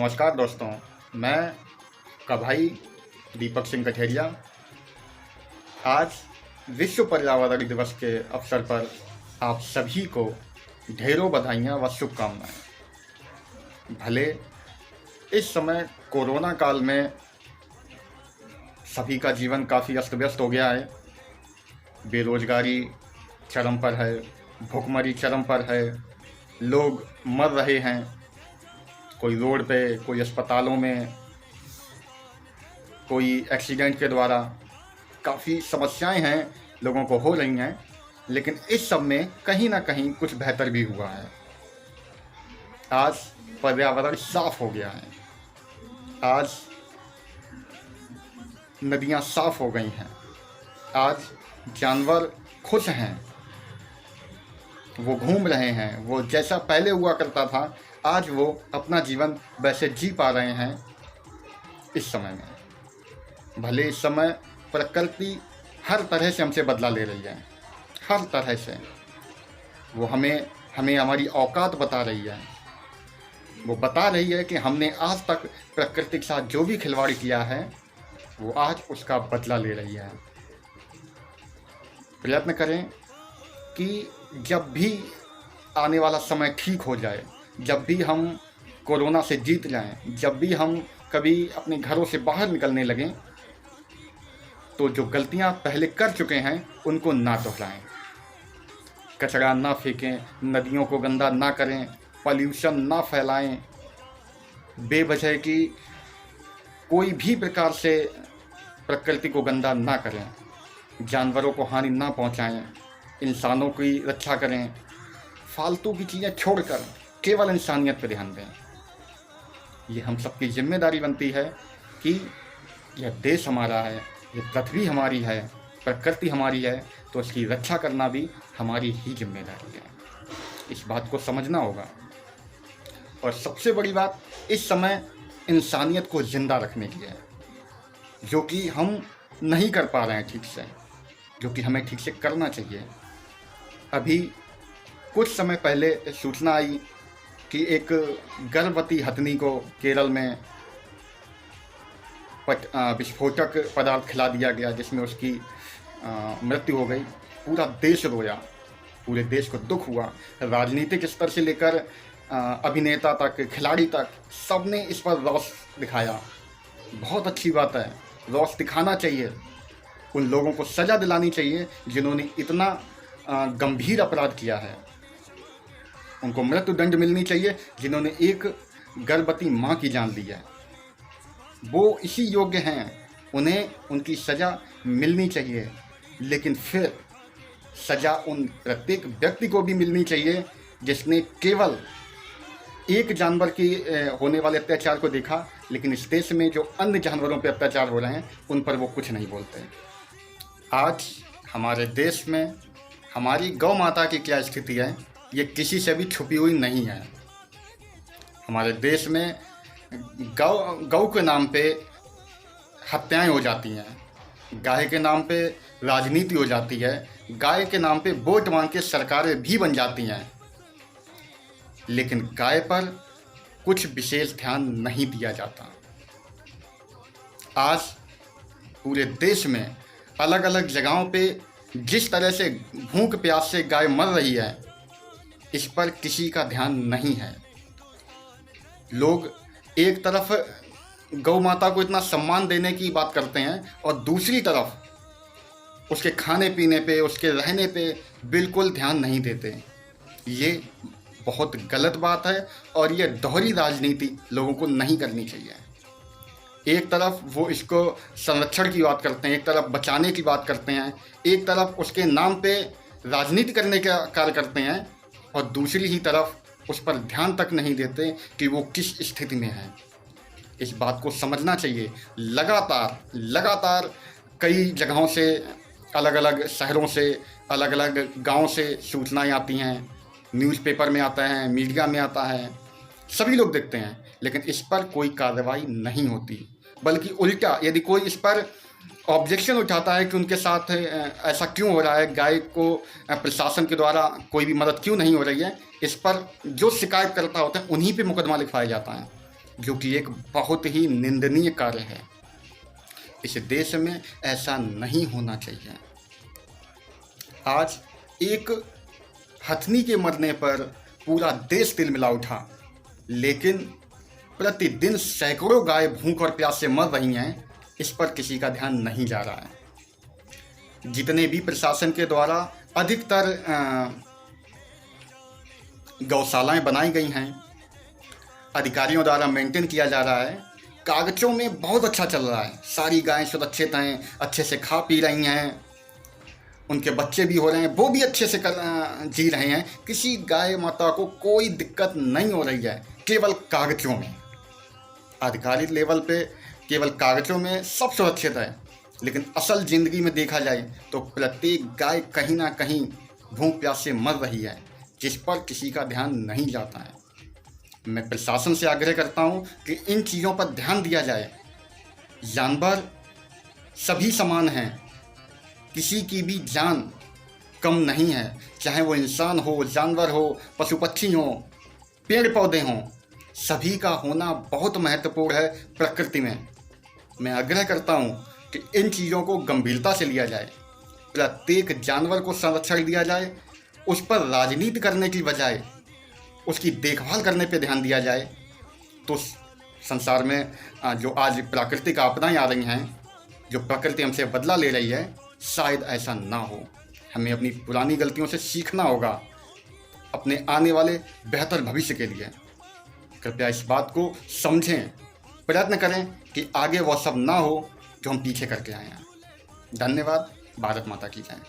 नमस्कार दोस्तों, मैं का भाई दीपक सिंह कठेरिया आज विश्व पर्यावरण दिवस के अवसर पर आप सभी को ढेरों बधाइयाँ व शुभकामनाएं। भले इस समय कोरोना काल में सभी का जीवन काफ़ी अस्त व्यस्त हो गया है। बेरोजगारी चरम पर है, भुखमरी चरम पर है, लोग मर रहे हैं, कोई रोड पे, कोई अस्पतालों में, कोई एक्सीडेंट के द्वारा। काफ़ी समस्याएं हैं लोगों को हो रही हैं, लेकिन इस सब में कहीं ना कहीं कुछ बेहतर भी हुआ है। आज पर्यावरण साफ हो गया है, आज नदियां साफ हो गई हैं, आज जानवर खुश हैं, वो घूम रहे हैं, वो जैसा पहले हुआ करता था आज वो अपना जीवन वैसे जी पा रहे हैं। इस समय में भले इस समय प्रकृति हर तरह से हमसे बदला ले रही है, हर तरह से वो हमें हमारी औकात बता रही है। वो बता रही है कि हमने आज तक प्रकृति के साथ जो भी खिलवाड़ किया है वो आज उसका बदला ले रही है। प्रयत्न करें कि जब भी आने वाला समय ठीक हो जाए, जब भी हम कोरोना से जीत जाएं, जब भी हम कभी अपने घरों से बाहर निकलने लगें, तो जो गलतियां पहले कर चुके हैं उनको ना दोहराएं। कचरा ना फेंकें, नदियों को गंदा ना करें, पॉल्यूशन ना फैलाएं, बेवजह की कोई भी प्रकार से प्रकृति को गंदा ना करें, जानवरों को हानि ना पहुंचाएं, इंसानों की रक्षा करें, फालतू की चीज़ें छोड़कर केवल इंसानियत पर ध्यान दें। ये हम सबकी जिम्मेदारी बनती है कि यह देश हमारा है, यह पृथ्वी हमारी है, प्रकृति हमारी है, तो इसकी रक्षा करना भी हमारी ही जिम्मेदारी है। इस बात को समझना होगा। और सबसे बड़ी बात इस समय इंसानियत को ज़िंदा रखने की है, जो कि हम नहीं कर पा रहे हैं ठीक से, जो कि हमें ठीक से करना चाहिए। अभी कुछ समय पहले सूचना आई कि एक गर्भवती हथनी को केरल में विस्फोटक पदार्थ खिला दिया गया, जिसमें उसकी मृत्यु हो गई। पूरा देश रोया, पूरे देश को दुख हुआ। राजनीतिक स्तर से लेकर अभिनेता तक, खिलाड़ी तक, सब ने इस पर रोष दिखाया। बहुत अच्छी बात है, रोष दिखाना चाहिए। उन लोगों को सज़ा दिलानी चाहिए जिन्होंने इतना गंभीर अपराध किया है। उनको मृत्यु दंड मिलनी चाहिए जिन्होंने एक गर्भवती माँ की जान ली है। वो इसी योग्य हैं, उन्हें उनकी सज़ा मिलनी चाहिए। लेकिन फिर सज़ा उन प्रत्येक व्यक्ति को भी मिलनी चाहिए जिसने केवल एक जानवर की होने वाले अत्याचार को देखा, लेकिन इस देश में जो अन्य जानवरों पर अत्याचार हो रहे हैं उन पर वो कुछ नहीं बोलते। आज हमारे देश में हमारी गौ माता की क्या स्थिति है, ये किसी से भी छुपी हुई नहीं है। हमारे देश में गौ के नाम पे हत्याएं हो जाती हैं, गाय के नाम पे राजनीति हो जाती है, गाय के नाम पे वोट मांग के सरकारें भी बन जाती हैं, लेकिन गाय पर कुछ विशेष ध्यान नहीं दिया जाता। आज पूरे देश में अलग अलग जगहों पे जिस तरह से भूख प्यास से गाय मर रही है, इस पर किसी का ध्यान नहीं है। लोग एक तरफ गौ माता को इतना सम्मान देने की बात करते हैं और दूसरी तरफ उसके खाने पीने पे, उसके रहने पे बिल्कुल ध्यान नहीं देते। ये बहुत गलत बात है और ये दोहरी राजनीति लोगों को नहीं करनी चाहिए। एक तरफ वो इसको संरक्षण की बात करते हैं, एक तरफ बचाने की बात करते हैं, एक तरफ उसके नाम पे राजनीति करने का कार्य करते हैं, और दूसरी ही तरफ उस पर ध्यान तक नहीं देते कि वो किस स्थिति में है। इस बात को समझना चाहिए। लगातार कई जगहों से, अलग अलग शहरों से, अलग अलग गांवों से सूचनाएं आती हैं, न्यूज़पेपर में आता है, मीडिया में आता है, सभी लोग देखते हैं, लेकिन इस पर कोई कार्रवाई नहीं होती। बल्कि उल्टा, यदि कोई इस पर ऑब्जेक्शन उठाता है कि उनके साथ ऐसा क्यों हो रहा है, गाय को प्रशासन के द्वारा कोई भी मदद क्यों नहीं हो रही है, इस पर जो शिकायत करता होता है उन्हीं पे मुकदमा लिखवाया जाता है। जो कि एक बहुत ही निंदनीय कार्य है। इस देश में ऐसा नहीं होना चाहिए। आज एक हथनी के मरने पर पूरा देश तिलमिला उठा, लेकिन प्रतिदिन सैकड़ों गाय भूख और प्यास से मर रही हैं, इस पर किसी का ध्यान नहीं जा रहा है। जितने भी प्रशासन के द्वारा अधिकतर गौशालाएं बनाई गई हैं, अधिकारियों द्वारा मेंटेन किया जा रहा है, कागजों में बहुत अच्छा चल रहा है। सारी गायें सुरक्षित हैं, अच्छे से खा पी रही हैं, उनके बच्चे भी हो रहे हैं, वो भी अच्छे से जी रहे हैं। किसी गाय माता को कोई दिक्कत नहीं हो रही है, केवल कागजों में। आधिकारिक लेवल पे केवल कागजों में सब सुरक्षित है, लेकिन असल ज़िंदगी में देखा जाए तो प्रत्येक गाय कहीं ना कहीं भूख प्यास से मर रही है, जिस पर किसी का ध्यान नहीं जाता है। मैं प्रशासन से आग्रह करता हूं कि इन चीज़ों पर ध्यान दिया जाए। जानवर सभी समान हैं, किसी की भी जान कम नहीं है, चाहे वो इंसान हो, जानवर हो, पशु पक्षी हो, पेड़ पौधे हों, सभी का होना बहुत महत्वपूर्ण है प्रकृति में। मैं आग्रह करता हूं कि इन चीज़ों को गंभीरता से लिया जाए, प्रत्येक जानवर को संरक्षण दिया जाए, उस पर राजनीति करने की बजाय उसकी देखभाल करने पर ध्यान दिया जाए। तो संसार में जो आज प्राकृतिक आपदाएं आ रही हैं, जो प्रकृति हमसे बदला ले रही है, शायद ऐसा ना हो। हमें अपनी पुरानी गलतियों से सीखना होगा अपने आने वाले बेहतर भविष्य के लिए। कृपया इस बात को समझें, प्रयत्न करें कि आगे वह सब ना हो जो हम पीछे करके आए हैं। धन्यवाद। भारत माता की जय।